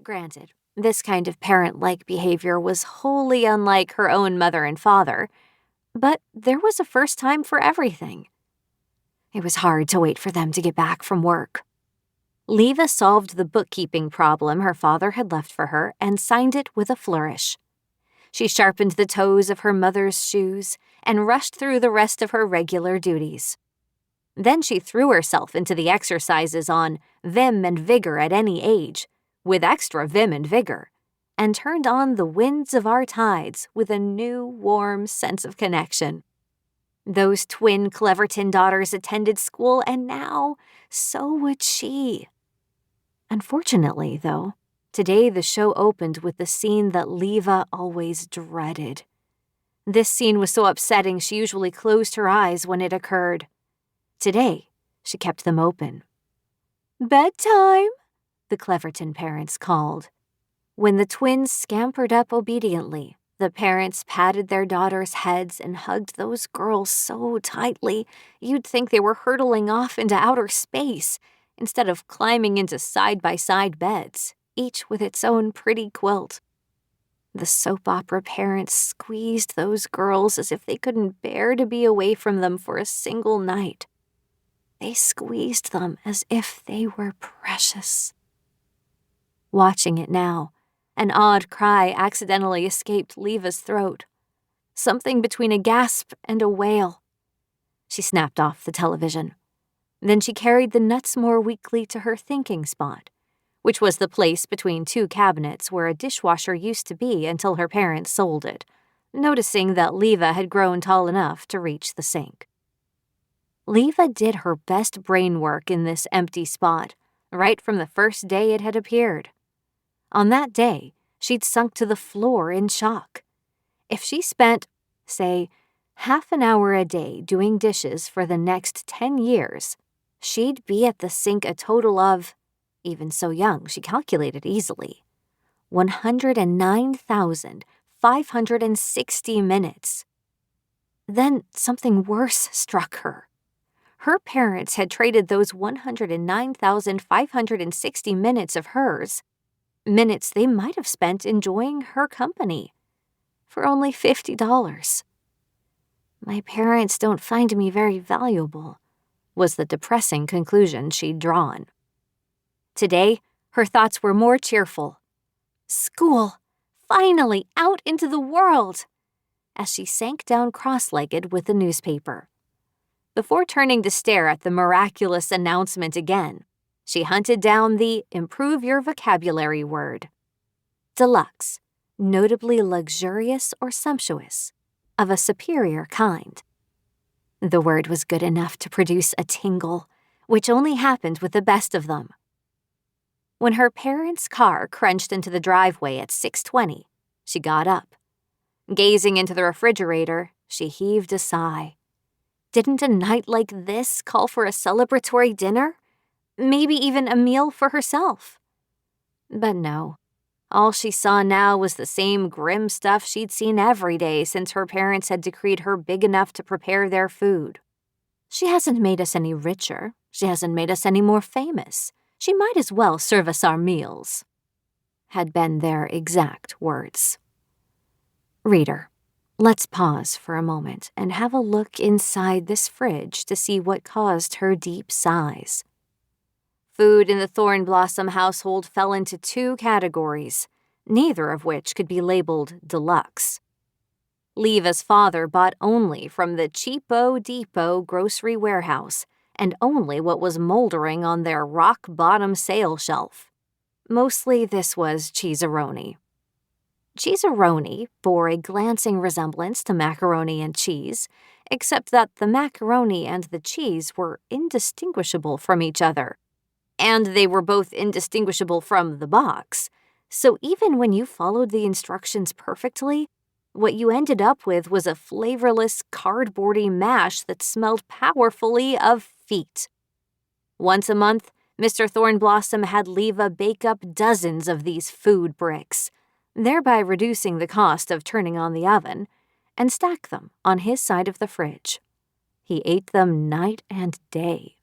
Granted, this kind of parent-like behavior was wholly unlike her own mother and father, but there was a first time for everything. It was hard to wait for them to get back from work. Leeva solved the bookkeeping problem her father had left for her and signed it with a flourish. She sharpened the toes of her mother's shoes and rushed through the rest of her regular duties. Then she threw herself into the exercises on vim and vigor at any age, with extra vim and vigor, and turned on the winds of our tides with a new, warm sense of connection. Those twin Cleverton daughters attended school, and now so would she. Unfortunately, though, today the show opened with the scene that Leeva always dreaded. This scene was so upsetting she usually closed her eyes when it occurred. Today, she kept them open. "Bedtime," the Cleverton parents called. When the twins scampered up obediently, the parents patted their daughters' heads and hugged those girls so tightly you'd think they were hurtling off into outer space instead of climbing into side-by-side beds, each with its own pretty quilt. The soap opera parents squeezed those girls as if they couldn't bear to be away from them for a single night. They squeezed them as if they were precious. Watching it now, an odd cry accidentally escaped Leeva's throat. Something between a gasp and a wail. She snapped off the television. Then she carried the Nutsmore Weekly to her thinking spot, which was the place between two cabinets where a dishwasher used to be until her parents sold it, noticing that Leeva had grown tall enough to reach the sink. Leeva did her best brain work in this empty spot, right from the first day it had appeared. On that day, she'd sunk to the floor in shock. If she spent, say, half an hour a day doing dishes for the next 10 years, she'd be at the sink a total of, even so young she calculated easily, 109,560 minutes. Then something worse struck her. Her parents had traded those 109,560 minutes of hers, minutes they might have spent enjoying her company, for only $50. "My parents don't find me very valuable," was the depressing conclusion she'd drawn. Today, her thoughts were more cheerful. School! Finally out into the world! As she sank down cross-legged with the newspaper. Before turning to stare at the miraculous announcement again, she hunted down the improve your vocabulary word. Deluxe, notably luxurious or sumptuous, of a superior kind. The word was good enough to produce a tingle, which only happened with the best of them. When her parents' car crunched into the driveway at 6:20, she got up. Gazing into the refrigerator, she heaved a sigh. Didn't a night like this call for a celebratory dinner? Maybe even a meal for herself? But no. All she saw now was the same grim stuff she'd seen every day since her parents had decreed her big enough to prepare their food. "She hasn't made us any richer. She hasn't made us any more famous. She might as well serve us our meals," had been their exact words. Reader, let's pause for a moment and have a look inside this fridge to see what caused her deep sighs. Food in the Thornblossom household fell into two categories, neither of which could be labeled deluxe. Leeva's father bought only from the Cheapo Depot grocery warehouse, and only what was moldering on their rock-bottom sale shelf. Mostly this was cheese-a-roni. Cheese-a-roni bore a glancing resemblance to macaroni and cheese, except that the macaroni and the cheese were indistinguishable from each other. And they were both indistinguishable from the box, so even when you followed the instructions perfectly, what you ended up with was a flavorless, cardboardy mash that smelled powerfully of feet. Once a month, Mr. Thornblossom had Leeva bake up dozens of these food bricks, thereby reducing the cost of turning on the oven, and stack them on his side of the fridge. He ate them night and day.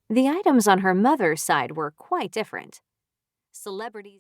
The items on her mother's side were quite different. Celebrities